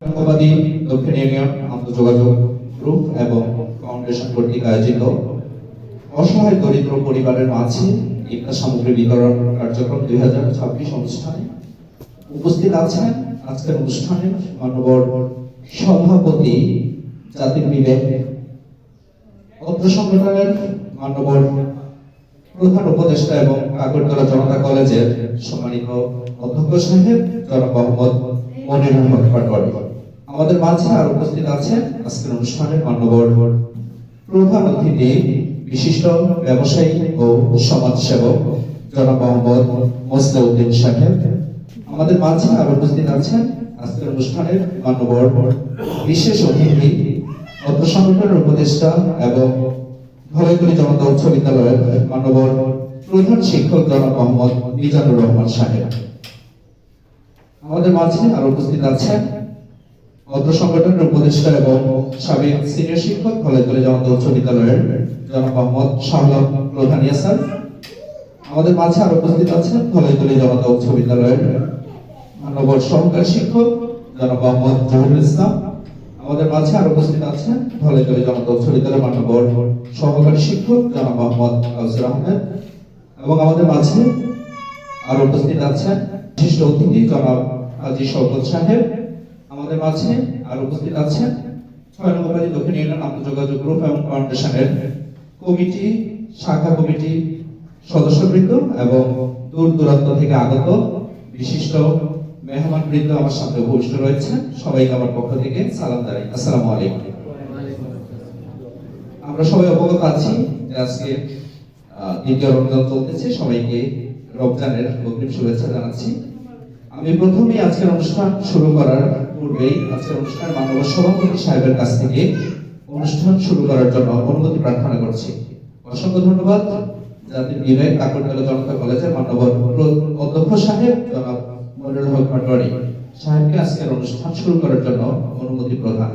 সাম্যবাদী দক্ষিণ union আন্তঃযোগাযোগ group এবং ফাউন্ডেশন কর্তৃক আয়োজিত অসহায় দরিদ্র পরিবারের মাঝে ইফতার সামগ্রী বিতরণ কার্যক্রম 2026 অনুষ্ঠানে উপস্থিত আছেন আজকের অনুষ্ঠানের মাননীয় সভাপতি জাতির বিবেক, অত্র সংগঠনের মাননীয় প্রধান উপদেষ্টা এবং কাকরতলা জনতা কলেজের সম্মানিত অধ্যক্ষ সাহেব জনাব মোহাম্মদ মনির আহমদ পাটোয়ারি। আমাদের মাঝে আর উপস্থিত আছেন আজকের অনুষ্ঠানের মাননীয় প্রধান অতিথি বিশিষ্ট ব্যবসায়ী ও সমাজসেবক জনাব মোহাম্মদ মোসলেউদ্দিন সাহেব। আমাদের মাঝে আর উপস্থিত আছেন আজকের অনুষ্ঠানের মাননীয় বিশেষ অতিথি অত্র সংগঠনের উপদেষ্টা এবং ধলাইতলী জনতা উচ্চ বিদ্যালয়ের মাননীয় প্রধান শিক্ষক জনাব মোহাম্মদ মিজানুর রহমান সাহেব। আমাদের মাঝে আর উপস্থিত আছেন অত্র সংগঠনের উপদেষ্টা এবং সাবেক সিনিয়র শিক্ষক ধলাইতলী জনতা উচ্চ বিদ্যালয়ের জনাব মোহাম্মদ শাহলাম প্রধান ইয়াসার। আমাদের মাঝে আর উপস্থিত আছেন ধলাইতলী জনতা উচ্চ বিদ্যালয়ের মাননীয় সহকারী শিক্ষক জনাব মোহাম্মদ জহুরুল ইসলাম। আমাদের মাঝে আর উপস্থিত আছেন ধলাইতলী জনতা উচ্চ বিদ্যালয়ের মাননীয় সহকারী শিক্ষক জনাব মোহাম্মদ কাউসার আহমেদ। এবং আমাদের মাঝে আর উপস্থিত আছেন বিশিষ্ট অতিথি জনাব হাজী শওকত সাহেব। আমাদের মাঝে আর উপস্থিত আছেন 6 নম্বর দক্ষিণ ইউনিয়ন আন্তঃযোগাযোগ গ্রুপ এবং ফাউন্ডেশনের কমিটি, শাখা কমিটি সদস্যবৃন্দ এবং দূর দূরান্ত থেকে আগত বিশিষ্ট মেহমান বৃন্দ আমার সামনে উপস্থিত রয়েছেন। সবাইকে আমার পক্ষ থেকে সালাম জানাই, আসসালামু আলাইকুম। আমরা সবাই অবগত আছি যে আজকে দ্বিতীয় রমজান চলতেছে। সবাইকে রমজানের অগ্রিম শুভেচ্ছা জানাচ্ছি। আমি প্রথমেই আজকের অনুষ্ঠান শুরু করার পূর্বেই আজকের অনুষ্ঠানের মাননীয় সভাপতি সাহেবের কাছ থেকে অনুষ্ঠান শুরু করার জন্য অনুমতি প্রার্থনা করছি। অসংখ্য ধন্যবাদ জাতির বিবেক কাকরতলা জনতা কলেজের মাননীয় অধ্যক্ষ সাহেব জনাব মনির আহমদ পাটোয়ারি সাহেবকে আজকের অনুষ্ঠান শুরু করার জন্য অনুমতি প্রদান।